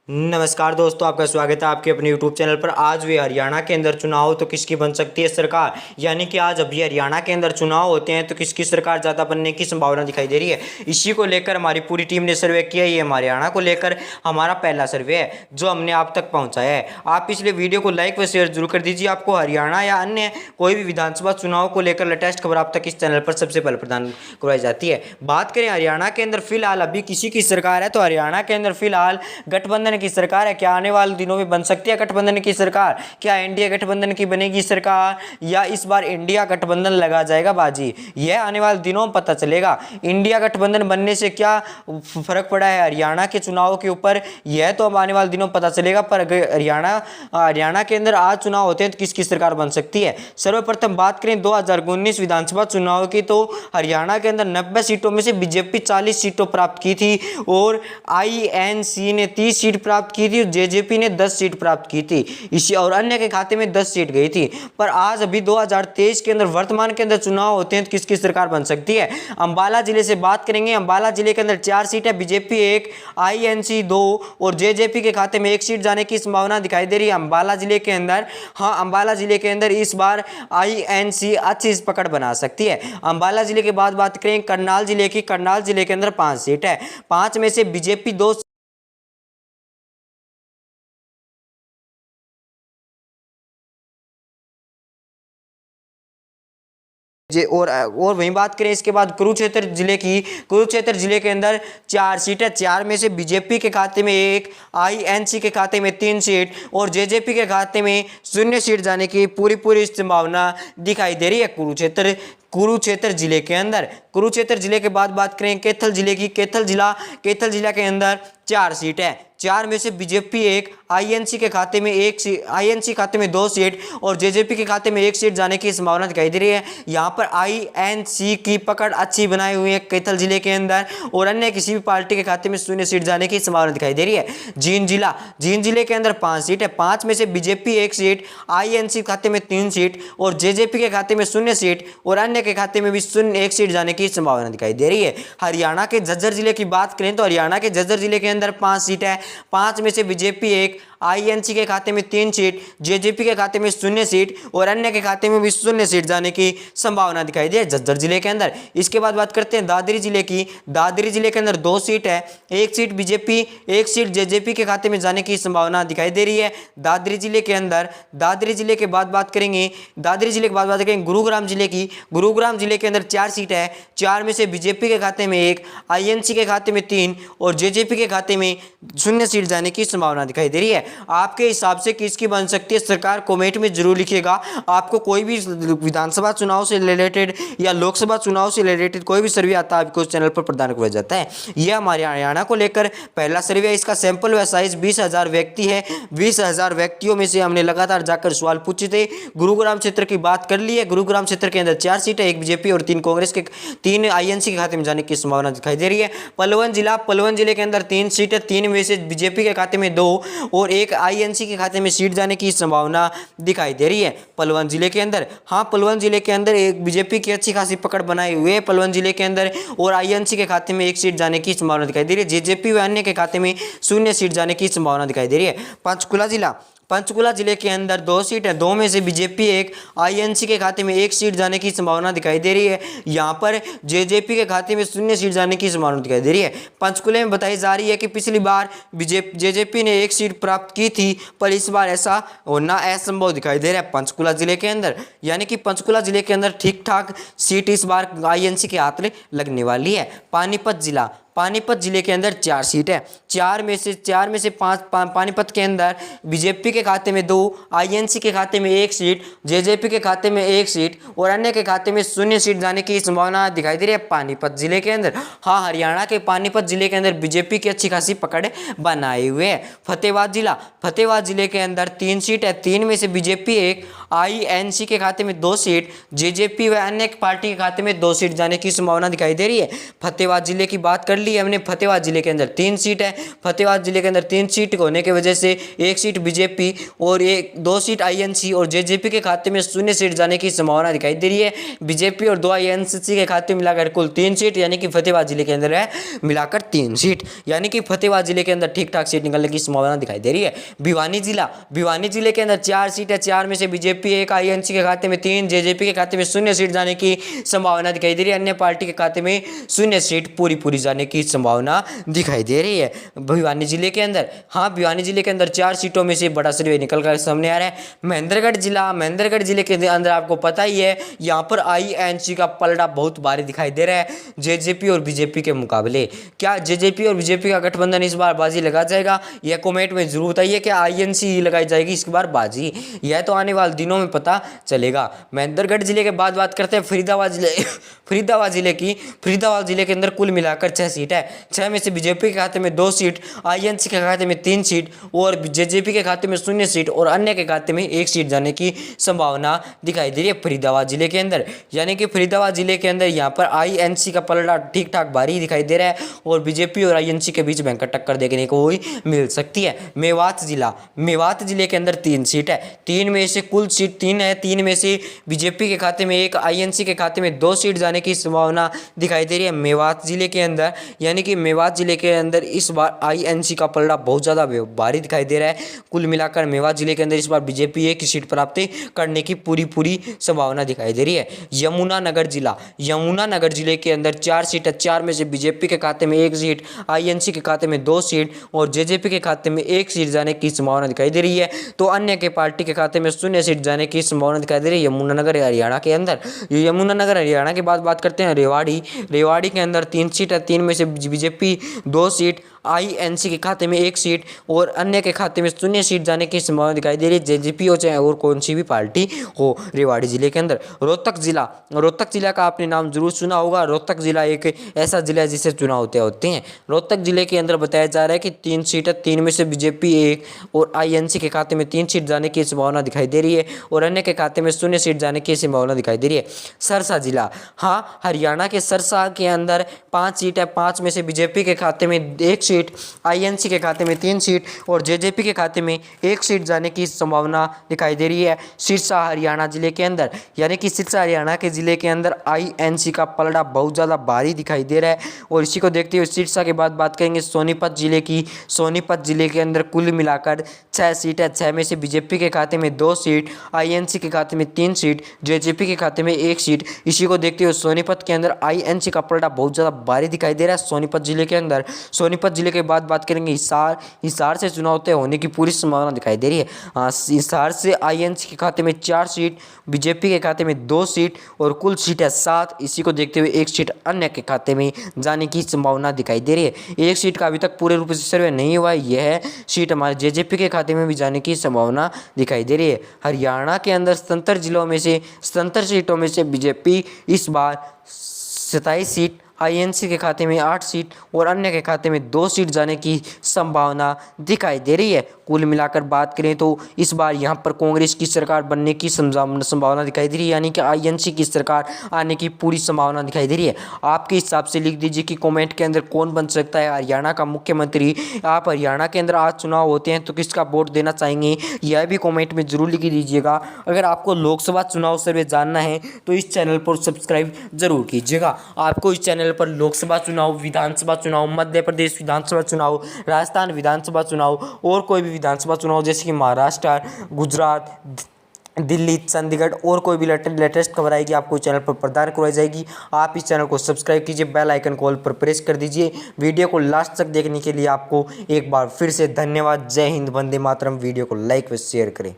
नमस्कार दोस्तों, आपका स्वागत है आपके अपने YouTube चैनल पर। आज भी हरियाणा के अंदर चुनाव तो किसकी बन सकती है सरकार, यानी कि आज अभी हरियाणा के अंदर चुनाव होते हैं तो किसकी सरकार ज़्यादा बनने की संभावना दिखाई दे रही है। इसी को लेकर हमारी पूरी टीम ने सर्वे किया। ये हमारे हरियाणा को लेकर हमारा पहला सर्वे है जो हमने आप तक पहुँचाया है। आप इसलिए वीडियो को लाइक व शेयर जरूर कर दीजिए। आपको हरियाणा या अन्य कोई भी विधानसभा चुनाव को लेकर लेटेस्ट खबर आप तक इस चैनल पर सबसे पहले प्रदान करवाई जाती है। बात करें हरियाणा के अंदर फिलहाल अभी किसी की सरकार है तो हरियाणा के अंदर फिलहाल गठबंधन की सरकार है। क्या आने वाले दिनों में बन सकती है गठबंधन की सरकार? क्या इंडिया गठबंधन की बनेगी सरकार या इस बार इंडिया गठबंधन लगा जाएगा बाजी? यह आने वाले दिनों में पता चलेगा। इंडिया गठबंधन बनने से क्या फर्क पड़ा है हरियाणा के चुनाव के ऊपर, यह तो अब आने वाले दिनों में पता चलेगा। पर हरियाणा के अंदर आज चुनाव होते हैं तो किसकी सरकार बन सकती है? सर्वप्रथम बात करें 2019 विधानसभा चुनाव की तो हरियाणा के अंदर 90 सीटों में से बीजेपी 40 सीटों प्राप्त की थी और आईएनसी ने 30 सीट प्राप्त की थी, जेजेपी ने 10 सीट प्राप्त की थी। इसी और अन्य के खाते में 10 सीट गई थी। पर आज अभी 2023 के अंदर वर्तमान के अंदर चुनाव होते हैं तो किसकी सरकार बन सकती है? अंबाला जिले से बात करेंगे। अंबाला जिले के अंदर 4 सीट है, बीजेपी 1, आईएनसी 2 और जेजेपी के खाते में 1 सीट जाने की संभावना दिखाई दे रही है अंबाला जिले के अंदर। हाँ, अंबाला जिले के अंदर इस बार आईएनसी अच्छी पकड़ बना सकती है। अंबाला जिले के बाद बात करें करनाल जिले की। करनाल जिले के अंदर 5 सीट है, 5 में से बीजेपी 2 और वहीं बात करें इसके बाद कुरुक्षेत्र जिले की। कुरुक्षेत्र जिले के अंदर 4 सीट है, 4 में से बीजेपी के खाते में 1, आईएनसी के खाते में 3 सीट और जेजेपी के खाते में 0 सीट जाने की पूरी संभावना दिखाई दे रही है कुरुक्षेत्र जिले के अंदर। कुरुक्षेत्र जिले के बाद बात करें कैथल जिले की। कैथल जिला के अंदर 4 सीट है, 4 में से बीजेपी 1, आईएनसी के खाते में 1 सीट, आईएनसी खाते में 2 सीट और जेजेपी के खाते में 1 सीट जाने की संभावना दिखाई दे रही है। यहाँ पर आईएनसी की पकड़ अच्छी बनाई हुई है कैथल जिले के अंदर और अन्य किसी भी पार्टी के खाते में 0 सीट जाने की संभावना दिखाई दे रही है। जींद जिले के अंदर 5 सीट है, 5 में से बीजेपी 1 सीट, आईएनसी खाते में 3 सीट और जेजेपी के खाते में 0 सीट और अन्य के खाते में भी 1 सीट जाने की संभावना दिखाई दे रही है। हरियाणा के झज्जर जिले की बात करें तो हरियाणा के झज्जर जिले के अंदर 5 सीट है, 5 में से बीजेपी 1, आईएनसी के खाते में 3 सीट, जेजेपी के खाते में 0 सीट और अन्य के खाते में भी 0 सीट जाने की संभावना दिखाई दे झज्जर जिले के अंदर। इसके बाद बात करते हैं दादरी जिले की। दादरी जिले के अंदर 2 सीट है, 1 सीट बीजेपी, 1 सीट जेजेपी के खाते में जाने की संभावना दिखाई दे रही है दादरी जिले के अंदर। दादरी जिले के बाद बात करेंगे गुरुग्राम जिले की। गुरुग्राम जिले के अंदर 4 सीट है, 4 में से बीजेपी के खाते में 1, आईएनसी के खाते में 3 और जेजेपी के खाते में 0 सीट जाने की संभावना दिखाई दे रही है। आपके हिसाब से किसकी बन सकती है सरकार, कमेंट में जरूर लिखिएगा। आपको कोई भी विधानसभा चुनाव से रिलेटेड या लोकसभा चुनाव से रिलेटेड कोई भी सर्वे आता है आपको इस चैनल पर प्रदान किया जाता है। यह हमारे हरियाणा को लेकर पहला सर्वे है। इसका सैंपल व साइज 20,000 व्यक्ति है। 20,000 व्यक्तियों में से हमने लगातार जाकर सवाल पूछे थे। गुरुग्राम क्षेत्र की बात कर ली है। गुरुग्राम क्षेत्र के अंदर 4 सीट है, 1 बीजेपी और 3 आईएनसी के खाते में जाने की संभावना दिखाई दे रही है। पलवल जिले के अंदर 3 सीट है, 3 में से बीजेपी के खाते में 2 और 1 आईएनसी के खाते में सीट जाने की संभावना दिखाई दे रही है पलवल जिले के अंदर। हाँ, पलवल जिले के अंदर एक बीजेपी की अच्छी खासी पकड़ बनाई हुई है पलवल जिले के अंदर और आईएनसी के खाते में 1 सीट जाने की संभावना दिखाई दे रही है। जेजेपी व अन्य के खाते में 0 सीट जाने की संभावना दिखाई दे रही है। पंचकुला जिले के अंदर 2 सीट है, 2 में से बीजेपी 1, आईएनसी के खाते में 1 सीट जाने की संभावना दिखाई दे रही है। यहाँ पर जेजेपी के खाते में 0 सीट जाने की संभावना दिखाई दे रही है। पंचकुले में बताई जा रही है कि पिछली बार जेजेपी ने 1 सीट प्राप्त की थी पर इस बार ऐसा होना असंभव दिखाई दे रहा है पंचकुला जिले के अंदर, यानी कि पंचकुला जिले के अंदर ठीक ठाक सीट इस बार आईएनसी के हाथ में लगने वाली है। पानीपत जिले के अंदर 4 सीट है, 4 में से 5 पानीपत के अंदर बीजेपी के खाते में 2, आईएनसी के खाते में 1 सीट, जेजेपी के खाते में 1 सीट और अन्य के खाते में 0 सीट जाने की संभावना दिखाई दे रही है पानीपत जिले के अंदर। हाँ, हरियाणा के पानीपत जिले के अंदर बीजेपी की अच्छी खासी पकड़ बनाए हुए है। फतेहाबाद जिले के अंदर 3 सीट है, 3 में से बीजेपी 1, आईएनसी के खाते में 2 सीट, जेजेपी व अन्य पार्टी के खाते में 2 सीट जाने की संभावना दिखाई दे रही है। फतेहाबाद जिले की बात कर ली हमने फतेहाबाद जिले के अंदर 3 सीट है। फतेहाबाद जिले के अंदर 3 सीट होने की वजह से 1 सीट बीजेपी और 2 सीट आईएनसी और जेजेपी के खाते में 0 सीट जाने की संभावना दिखाई दे रही है। बीजेपी और 2 आईएनसी के खाते मिलाकर कुल 3 सीट, यानी कि फतेहाबाद जिले के अंदर है मिलाकर 3 सीट, यानी कि फतेहाबाद जिले के अंदर ठीक ठाक सीट निकलने की संभावना दिखाई दे रही है। भिवानी जिले के अंदर 4 सीट है। 4 में से बीजेपी 1, आईएनसी के खाते में 3, जेजेपी के खाते में 0 सीट जाने की संभावना दिखाई दे रही है। अन्य पार्टी के खाते में 0 सीट पूरी जाने की संभावना दिखाई दे रही है भिवानी जिले के अंदर। हाँ, भिवानी जिले के अंदर 4 सीटों में से बड़ा सर्वे निकल कर सामने आ रहा है। महेंद्रगढ़ जिले के अंदर आपको पता ही है, यहाँ पर आईएनसी का पलड़ा बहुत भारी दिखाई दे रहा है जेजेपी और बीजेपी के मुकाबले। क्या जेजेपी और बीजेपी का गठबंधन इस बार बाजी लगा जाएगा? यह कमेंट में जरूर बताइए कि आईएनसी लगाई जाएगी इस बार बाजी, यह तो आने वाले दिनों में पता चलेगा। महेंद्रगढ़ जिले के बाद बात करते हैं फरीदाबाद जिले के अंदर कुल मिलाकर 6 सीट है। 6 में से बीजेपी के खाते में 2 सीट, आईएनसी के खाते में 3 सीट और जेजेपी के खाते में 0 सीट और अन्य के खाते में 1 सीट जाने की संभावना दिखाई दे रही है फरीदाबाद जिले के अंदर। यानी कि फरीदाबाद जिले के अंदर यहाँ पर आईएनसी का पलड़ा ठीक ठाक भारी दिखाई दे रहा है और बीजेपी और आईएनसी के बीच भयंकर टक्कर देखने को हुई मिल सकती है। मेवात जिले के अंदर 3 सीट है। 3 में से कुल सीट 3 है। 3 में से बीजेपी के खाते में 1, आईएनसी के खाते में 2 सीट जाने की संभावना दिखाई दे रही है मेवात जिले के अंदर। यानी कि मेवात जिले के अंदर इस बार आईएनसी का पलड़ा बहुत ज़्यादा भारी दिखाई दे रहा है। कुल मिलाकर मेवात जिले के अंदर इस बार बीजेपी 1 सीट प्राप्त करने की पूरी संभावना दिखाई दे रही है। यमुनानगर जिले के अंदर 4 सीट है। 4 में से बीजेपी के खाते में 1 सीट, आईएनसी के खाते में 2 सीट और जेजेपी के खाते में 1 सीट जाने की संभावना दिखाई दे रही है। तो अन्य के पार्टी के खाते में 0 सीट जाने की संभावना दिखाई दे रही है यमुनानगर हरियाणा के अंदर। यमुनानगर हरियाणा के बाद बात करते हैं रेवाड़ी के अंदर 3 सीट है। 3 में से बीजेपी 2 सीट, आईएनसी के खाते में 1 सीट और अन्य के खाते में 0 सीट जाने की संभावना दिखाई दे रही है, जेजेपी हो चाहे और कौन सी भी पार्टी हो रेवाड़ी जिले के अंदर। रोहतक जिला का आपने नाम जरूर सुना होगा। रोहतक जिला एक ऐसा जिला है जिसे चुनाव होते हैं। रोहतक जिले के अंदर बताया जा रहा है कि 3 सीट है। 3 में से बीजेपी 1 और आईएनसी के खाते में 3 सीट जाने की संभावना दिखाई दे रही है और अन्य के खाते में 0 सीट जाने की संभावना दिखाई दे रही है। सरसा जिला, हाँ, हरियाणा के सरसा के अंदर 5 सीट है। 5 में से बीजेपी के खाते में 1 सीट, आईएनसी के खाते में 3 सीट और जेजेपी के खाते में 1 सीट जाने की संभावना दिखाई दे रही है सिरसा हरियाणा जिले के अंदर। यानी कि सिरसा हरियाणा के जिले के अंदर आईएनसी का पलड़ा बहुत ज़्यादा भारी दिखाई दे रहा है और इसी को देखते हुए सिरसा के बाद बात करेंगे सोनीपत जिले की। सोनीपत जिले के अंदर कुल मिलाकर 6 सीट है। 6 में से बीजेपी के खाते में 2 सीट, आईएनसी के खाते में 3 सीट, जेजेपी के खाते में 1 सीट। इसी को देखते हुए सोनीपत के अंदर आईएनसी का पलड़ा बहुत ज़्यादा भारी दिखाई दे रहा है सोनीपत जिले के अंदर। सोनीपत जिले के बाद बात करेंगे हिसार से चुनाव तय होने की पूरी संभावना दिखाई दे रही है। हिसार से आईएनसी के खाते में 4 सीट, बीजेपी के खाते में 2 सीट और कुल सीट है 7। इसी को देखते हुए 1 सीट अन्य के खाते में जाने की संभावना दिखाई दे रही है। 1 सीट का अभी तक पूरे रूप से सर्वे नहीं हुआ है। यह सीट हमारे जेजेपी के खाते में भी जाने की संभावना दिखाई दे रही है। हरियाणा के अंदर 77 सीटों में से बीजेपी इस बार 27 सीट, आईएनसी के खाते में 8 सीट और अन्य के खाते में 2 सीट जाने की संभावना दिखाई दे रही है। कुल मिलाकर बात करें तो इस बार यहाँ पर कांग्रेस की सरकार बनने की संभावना दिखाई दे रही है, यानी कि आईएनसी की सरकार आने की पूरी संभावना दिखाई दे रही है। आपके हिसाब से लिख दीजिए कि कमेंट के अंदर कौन बन सकता है हरियाणा का मुख्यमंत्री। आप हरियाणा के अंदर आज चुनाव होते हैं तो किसका वोट देना चाहेंगे, यह भी कॉमेंट में जरूर लिख दीजिएगा। अगर आपको लोकसभा चुनाव सर्वे जानना है तो इस चैनल पर सब्सक्राइब जरूर कीजिएगा। आपको इस चैनल पर लोकसभा चुनाव, विधानसभा चुनाव, मध्य प्रदेश विधानसभा चुनाव, राजस्थान विधानसभा चुनाव और कोई भी विधानसभा चुनाव जैसे कि महाराष्ट्र, गुजरात, दिल्ली, चंडीगढ़ और कोई भी लेटेस्ट खबर आएगी आपको चैनल पर प्रदान करवाई जाएगी। आप इस चैनल को सब्सक्राइब कीजिए, बेल आइकन कॉल पर प्रेस कर दीजिए। वीडियो को लास्ट तक देखने के लिए आपको एक बार फिर से धन्यवाद। जय हिंद, वंदे मातरम। वीडियो को लाइक व शेयर करें।